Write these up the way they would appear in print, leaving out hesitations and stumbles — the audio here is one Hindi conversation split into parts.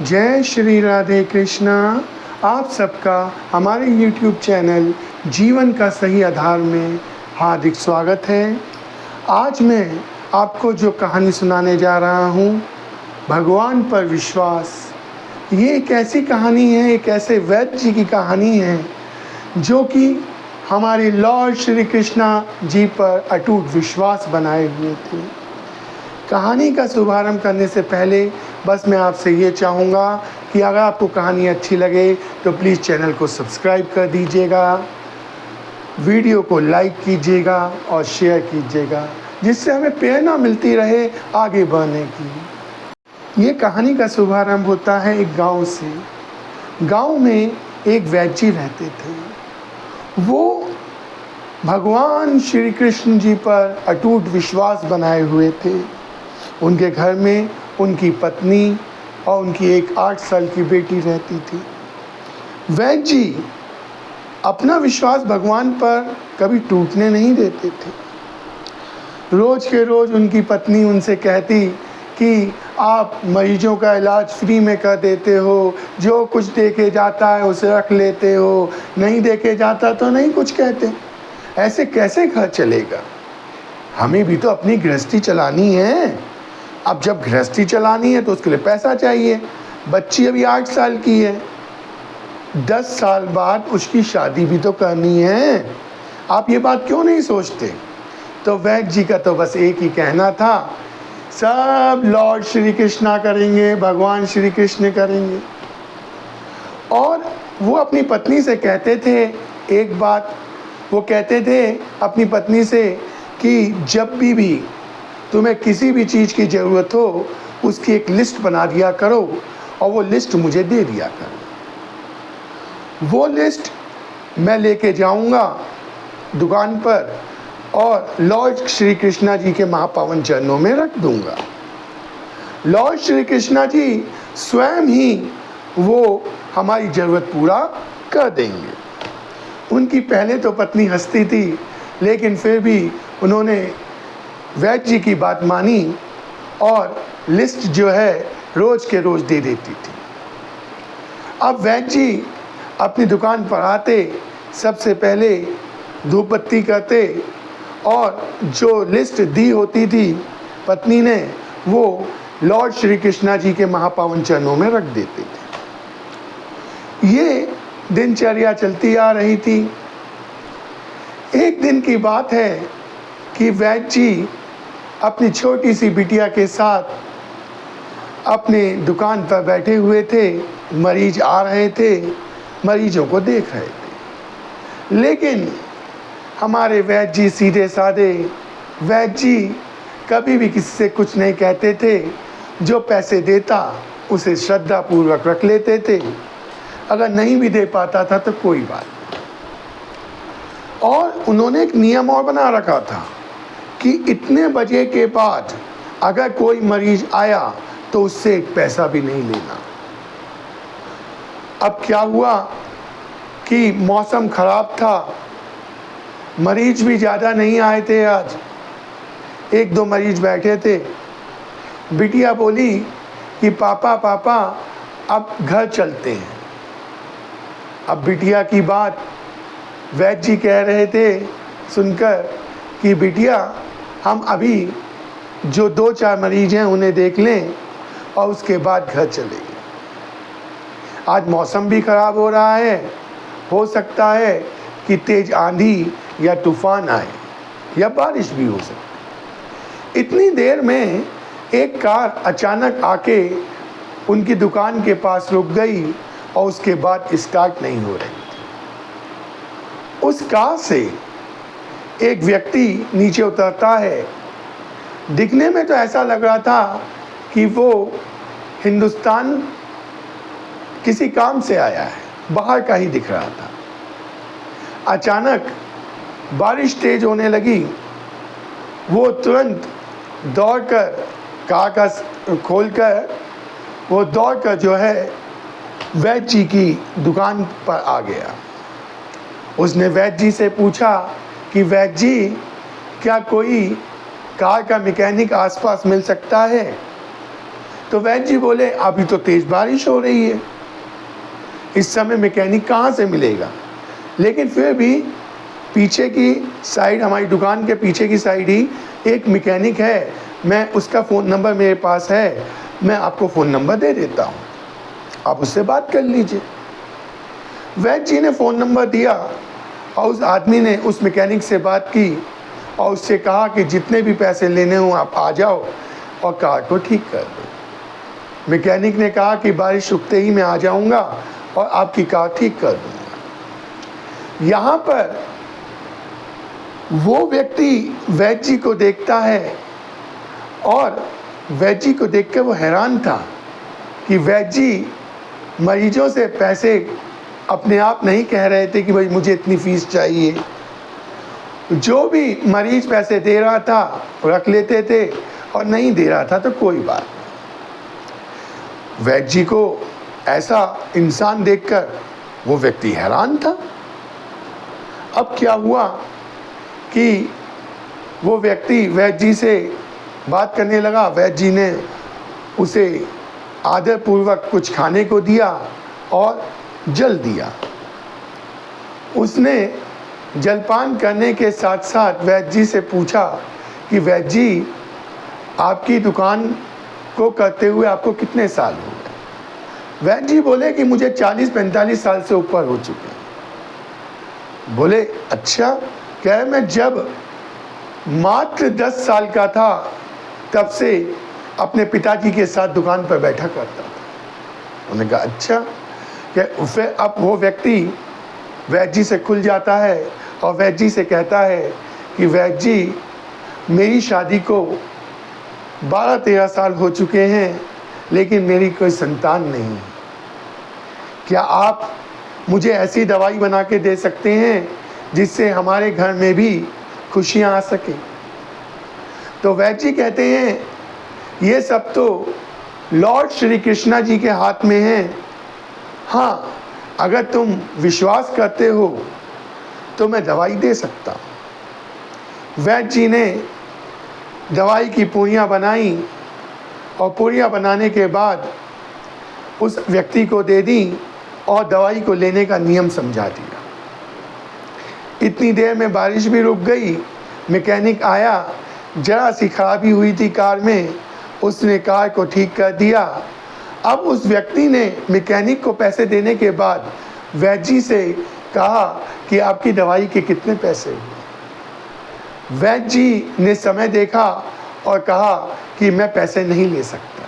जय श्री राधे कृष्णा। आप सबका हमारे YouTube चैनल जीवन का सही आधार में हार्दिक स्वागत है। आज मैं आपको जो कहानी सुनाने जा रहा हूँ, भगवान पर विश्वास। ये एक ऐसी कहानी है, एक ऐसे वैद्य जी की कहानी है जो कि हमारे लॉर्ड श्री कृष्णा जी पर अटूट विश्वास बनाए हुए थे। कहानी का शुभारंभ करने से पहले बस मैं आपसे ये चाहूँगा कि अगर आपको कहानी अच्छी लगे तो प्लीज़ चैनल को सब्सक्राइब कर दीजिएगा, वीडियो को लाइक कीजिएगा और शेयर कीजिएगा, जिससे हमें प्रेरणा मिलती रहे आगे बढ़ने की। ये कहानी का शुभारंभ होता है एक गांव से। गांव में एक वैद्य जी रहते थे। वो भगवान श्री कृष्ण जी पर अटूट विश्वास बनाए हुए थे। उनके घर में उनकी पत्नी और उनकी एक 8 साल की बेटी रहती थी। वैद्य जी अपना विश्वास भगवान पर कभी टूटने नहीं देते थे। रोज़ के रोज़ उनकी पत्नी उनसे कहती कि आप मरीजों का इलाज फ्री में कर देते हो, जो कुछ देके जाता है उसे रख लेते हो, नहीं देके जाता तो नहीं कुछ कहते। ऐसे कैसे घर चलेगा? हमें भी तो अपनी गृहस्थी चलानी है। अब जब गृहस्थी चलानी है तो उसके लिए पैसा चाहिए। बच्ची अभी 8 साल की है, 10 साल बाद उसकी शादी भी तो करनी है। आप ये बात क्यों नहीं सोचते? तो वैद्य जी का तो बस एक ही कहना था, सब लॉर्ड श्री कृष्णा करेंगे, भगवान श्री कृष्ण करेंगे। और वो अपनी पत्नी से कहते थे एक बात, वो कहते थे अपनी पत्नी से कि जब भी तुम्हें किसी भी चीज़ की ज़रूरत हो उसकी एक लिस्ट बना दिया करो और वो लिस्ट मुझे दे दिया करो। वो लिस्ट मैं लेके जाऊंगा दुकान पर और लॉर्ड श्री कृष्णा जी के महापावन चरणों में रख दूंगा। लॉर्ड श्री कृष्णा जी स्वयं ही वो हमारी ज़रूरत पूरा कर देंगे। उनकी पहले तो पत्नी हंसती थी, लेकिन फिर भी उन्होंने वैद्य जी की बात मानी और लिस्ट जो है रोज़ के रोज़ दे देती थी। अब वैद्य जी अपनी दुकान पर आते, सबसे पहले धूप बत्ती करते और जो लिस्ट दी होती थी पत्नी ने, वो लॉर्ड श्री कृष्णा जी के महापावन चरणों में रख देते थे। ये दिनचर्या चलती आ रही थी। एक दिन की बात है कि वैद्य जी अपनी छोटी सी बिटिया के साथ अपने दुकान पर बैठे हुए थे। मरीज आ रहे थे, मरीजों को देख रहे थे। लेकिन हमारे वैद्य जी सीधे साधे वैद्य जी कभी भी किसी से कुछ नहीं कहते थे। जो पैसे देता उसे श्रद्धापूर्वक रख लेते थे, अगर नहीं भी दे पाता था तो कोई बात नहीं। और उन्होंने एक नियम और बना रखा था कि इतने बजे के बाद अगर कोई मरीज आया तो उससे एक पैसा भी नहीं लेना। अब क्या हुआ कि मौसम खराब था, मरीज भी ज़्यादा नहीं आए थे। आज 1-2 मरीज बैठे थे। बिटिया बोली कि पापा पापा अब घर चलते हैं। अब बिटिया की बात वैद्य जी कह रहे थे सुनकर कि बिटिया हम अभी जो 2-4 मरीज हैं उन्हें देख लें और उसके बाद घर चलेंगे। आज मौसम भी ख़राब हो रहा है, हो सकता है कि तेज़ आंधी या तूफ़ान आए या बारिश भी हो सकती। इतनी देर में एक कार अचानक आके उनकी दुकान के पास रुक गई और उसके बाद स्टार्ट नहीं हो रही थी। उस कार से एक व्यक्ति नीचे उतरता है। दिखने में तो ऐसा लग रहा था कि वो हिंदुस्तान किसी काम से आया है, बाहर का ही दिख रहा था। अचानक बारिश तेज होने लगी। वो तुरंत दौड़कर कार का खोलकर वो दौड़कर जो है वैद्य जी की दुकान पर आ गया। उसने वैद्य जी से पूछा कि वैद्य जी, क्या कोई कार का मैकेनिक आसपास मिल सकता है? तो वैद्य जी बोले अभी तो तेज बारिश हो रही है, इस समय मैकेनिक कहाँ से मिलेगा। लेकिन फिर भी पीछे की साइड, हमारी दुकान के पीछे की साइड ही एक मैकेनिक है, मैं उसका फ़ोन नंबर मेरे पास है, मैं आपको फ़ोन नंबर दे देता हूँ, आप उससे बात कर लीजिए। वैद्य जी ने फ़ोन नंबर दिया और उस आदमी ने उस मैकेनिक से बात की और उससे कहा कि जितने भी पैसे लेने हों आप आ जाओ और कार को ठीक कर दो। मैकेनिक ने कहा कि बारिश रुकते ही मैं आ जाऊंगा और आपकी कार ठीक कर दूंगा। यहाँ पर वो व्यक्ति वैद्य जी को देखता है और वैद्य जी को देखकर वो हैरान था कि वैद्य जी मरीजों से पैसे अपने आप नहीं कह रहे थे कि भाई मुझे इतनी फीस चाहिए। जो भी मरीज पैसे दे रहा था रख लेते थे और नहीं दे रहा था तो कोई बात नहीं। वैद्य जी को ऐसा इंसान देखकर वो व्यक्ति हैरान था। अब क्या हुआ कि वो व्यक्ति वैद्य जी से बात करने लगा। वैद्य जी ने उसे आदरपूर्वक कुछ खाने को दिया और जल दिया। उसने जलपान करने के साथ साथ वैद्य जी से पूछा कि वैद्य जी आपकी दुकान को करते हुए आपको कितने साल हो गए। वैद्य जी बोले कि मुझे 40-45 साल से ऊपर हो चुके हैं। बोले अच्छा, कह रहे मैं जब मात्र 10 साल का था तब से अपने पिताजी के साथ दुकान पर बैठा करता था। उन्होंने कहा अच्छा। फिर अब वो व्यक्ति वैद्य जी से खुल जाता है और वैद्य जी से कहता है कि वैद्य जी मेरी शादी को 12-13 साल हो चुके हैं लेकिन मेरी कोई संतान नहीं है। क्या आप मुझे ऐसी दवाई बना के दे सकते हैं जिससे हमारे घर में भी खुशियाँ आ सके। तो वैद्य जी कहते हैं ये सब तो लॉर्ड श्री कृष्णा जी के हाथ में है। हाँ, अगर तुम विश्वास करते हो तो मैं दवाई दे सकता हूँ। वैद्य जी ने दवाई की पूरियाँ बनाई और पूरियाँ बनाने के बाद उस व्यक्ति को दे दी और दवाई को लेने का नियम समझा दिया। इतनी देर में बारिश भी रुक गई। मैकेनिक आया, जरा सी खराबी हुई थी कार में, उसने कार को ठीक कर दिया। अब उस व्यक्ति ने मैकेनिक को पैसे देने के बाद वैद्य जी से कहा कि आपकी दवाई के कितने पैसे हुए। वैद्य जी ने समय देखा और कहा कि मैं पैसे नहीं ले सकता,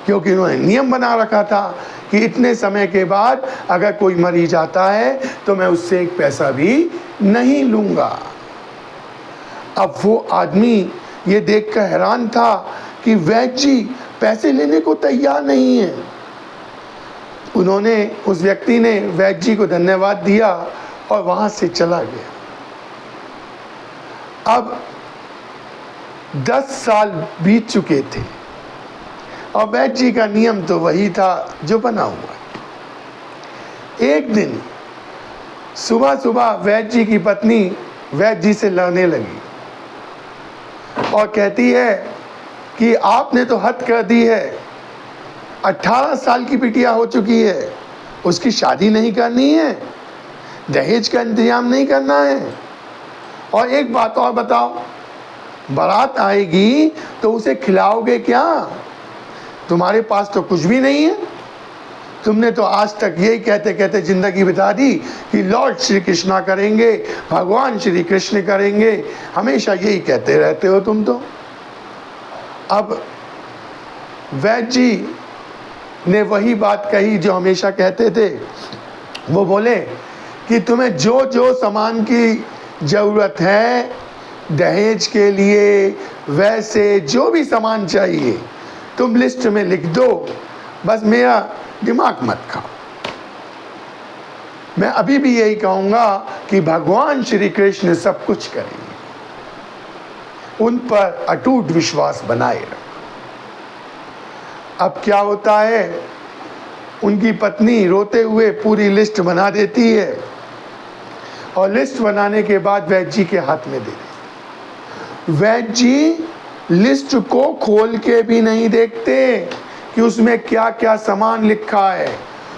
क्योंकि उन्होंने नियम बना रखा था कि इतने समय के बाद अगर कोई मरीज आता है तो मैं उससे एक पैसा भी नहीं लूँगा। अब वो आदमी ये देखकर हैरान था कि वैद्य जी पैसे लेने को तैयार नहीं है। उस व्यक्ति ने वैद्य जी को धन्यवाद दिया और वहाँ से चला गया। अब 10 साल बीत चुके थे और वैद्य जी का नियम तो वही था जो बना हुआ। एक दिन सुबह सुबह वैद्य जी की पत्नी वैद्य जी से लड़ने लगी और कहती है कि आपने तो हद कर दी है। 18 साल की बिटिया हो चुकी है, उसकी शादी नहीं करनी है, दहेज का इंतजाम नहीं करना है। और एक बात और बताओ, बारात आएगी तो उसे खिलाओगे क्या? तुम्हारे पास तो कुछ भी नहीं है। तुमने तो आज तक यही कहते कहते ज़िंदगी बिता दी कि लॉर्ड श्री कृष्णा करेंगे, भगवान श्री कृष्ण करेंगे, हमेशा यही कहते रहते हो तुम तो। अब वैद्य जी ने वही बात कही जो हमेशा कहते थे। वो बोले कि तुम्हें जो जो सामान की ज़रूरत है दहेज के लिए, वैसे जो भी सामान चाहिए तुम लिस्ट में लिख दो, बस मेरा दिमाग मत खाओ। मैं अभी भी यही कहूँगा कि भगवान श्री कृष्ण सब कुछ करेंगे, उन पर अटूट विश्वास बनाए रखो। अब क्या होता है, उनकी पत्नी रोते हुए पूरी लिस्ट बना देती है और लिस्ट बनाने के बाद वैद्य जी के हाथ में दे देती। वैद्य जी लिस्ट को खोल के भी नहीं देखते, कि उसमें क्या क्या सामान लिखा है।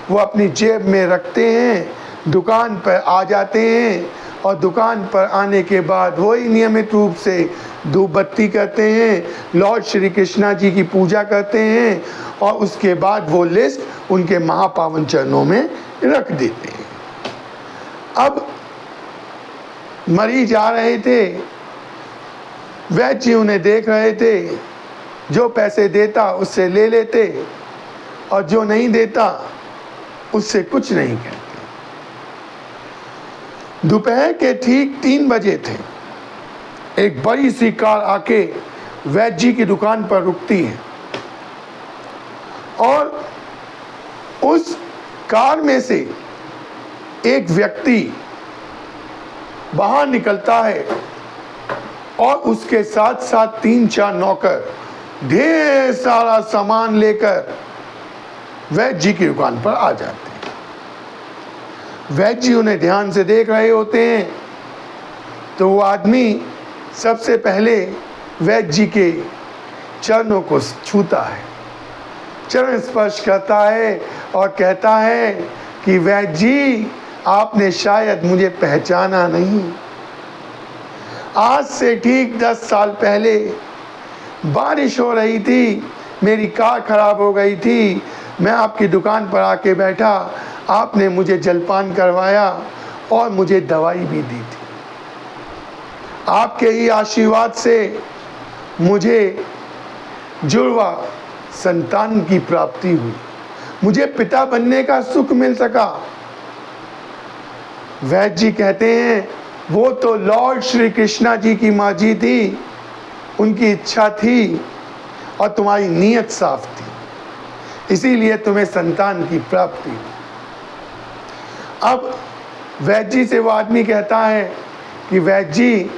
वो अपनी जेब में रखते हैं, दुकान पर आ जाते हैं और दुकान पर आने के बाद वही नियमित रूप से धूप बत्ती करते हैं, लॉर्ड श्री कृष्णा जी की पूजा करते हैं और उसके बाद वो लिस्ट उनके महापावन चरणों में रख देते हैं। अब मरीज आ रहे थे, वैद्य जी उन्हें देख रहे थे, जो पैसे देता उससे ले लेते और जो नहीं देता उससे कुछ नहीं कहते। दोपहर के ठीक 3 बजे थे, एक बड़ी सी कार आके वैद्य जी की दुकान पर रुकती है और उस कार में से एक व्यक्ति बाहर निकलता है और उसके साथ साथ 3-4 नौकर ढेर सारा सामान लेकर वैद्य जी की दुकान पर आ जाते हैं। वैद्य जी उन्हें ध्यान से देख रहे होते हैं तो वो आदमी सबसे पहले वैद्य जी के चरणों को छूता है, चरण स्पर्श करता है और कहता है कि वैद्य जी, आपने शायद मुझे पहचाना नहीं। आज से ठीक 10 साल पहले बारिश हो रही थी, मेरी कार खराब हो गई थी, मैं आपकी दुकान पर आके बैठा, आपने मुझे जलपान करवाया और मुझे दवाई भी दी थी। आपके ही आशीर्वाद से मुझे जुड़वा संतान की प्राप्ति हुई, मुझे पिता बनने का सुख मिल सका। वैद्य जी कहते हैं, वो तो लॉर्ड श्री कृष्णा जी की माँ जी थी, उनकी इच्छा थी और तुम्हारी नीयत साफ थी, इसीलिए तुम्हें संतान की प्राप्ति हुई। अब वैद्य जी से वो आदमी कहता है कि वैद्य जी,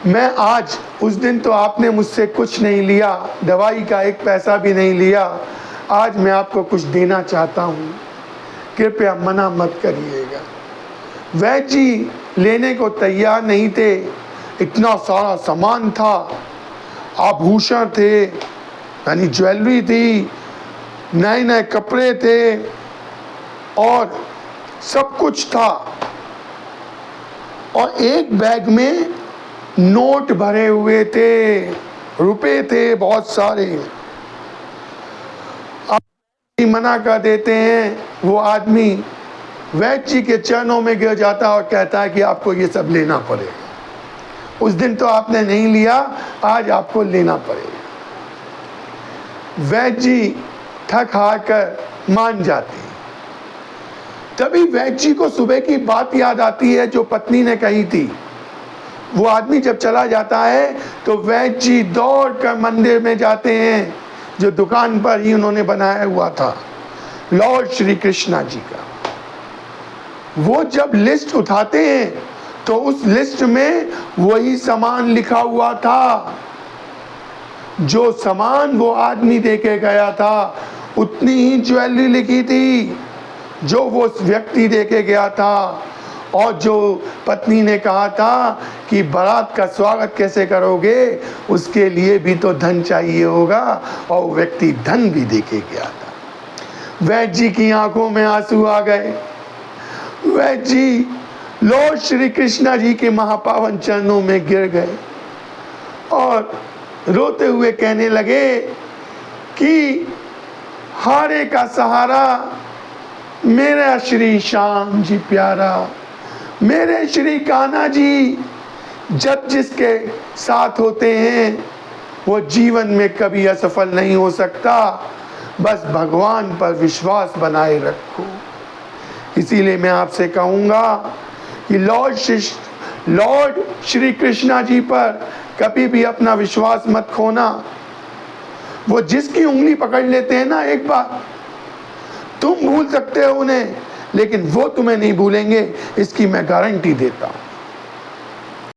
मैं आज, उस दिन तो आपने मुझसे कुछ नहीं लिया, दवाई का 1 पैसा भी नहीं लिया, आज मैं आपको कुछ देना चाहता हूँ, कृपया मना मत करिएगा। वैद्य जी लेने को तैयार नहीं थे, इतना सारा सामान था, आभूषण थे, यानी ज्वेलरी थी, नए नए कपड़े थे और सब कुछ था और एक बैग में नोट भरे हुए थे, रुपए थे बहुत सारे। मना कर देते हैं, वो आदमी वैद्य जी के चरणों में गिर जाता और कहता है कि आपको ये सब लेना पड़ेगा, उस दिन तो आपने नहीं लिया, आज आपको लेना पड़ेगा। वैद्य जी थक हार कर मान जाते हैं। तभी वैद्य जी को सुबह की बात याद आती है जो पत्नी ने कही थी। वो आदमी जब चला जाता है तो वैद्य जी दौड़ कर मंदिर में जाते हैं, जो दुकान पर ही उन्होंने बनाया हुआ था, लॉर्ड श्री कृष्णा जी का। वो जब लिस्ट उठाते हैं तो उस लिस्ट में वही सामान लिखा हुआ था, जो सामान वो आदमी देके गया था, उतनी ही ज्वेलरी लिखी थी जो वो व्यक्ति देके गया था। और जो पत्नी ने कहा था कि बारात का स्वागत कैसे करोगे, उसके लिए भी तो धन चाहिए होगा, और वो व्यक्ति धन भी देके गया था। वैद्य जी की आंखों में आंसू आ गए। वैद्य जी लॉर्ड श्री कृष्णा जी के महापावन चरणों में गिर गए और रोते हुए कहने लगे कि हारे का सहारा मेरा श्री श्याम जी प्यारा, मेरे श्री कान्हा जी जब जिसके साथ होते हैं वो जीवन में कभी असफल नहीं हो सकता, बस भगवान पर विश्वास बनाए रखो। इसीलिए मैं आपसे कहूँगा कि लॉर्ड श्री कृष्णा जी पर कभी भी अपना विश्वास मत खोना। वो जिसकी उंगली पकड़ लेते हैं ना एक बार, तुम भूल सकते हो उन्हें, लेकिन वो तुम्हें नहीं भूलेंगे, इसकी मैं गारंटी देता हूँ।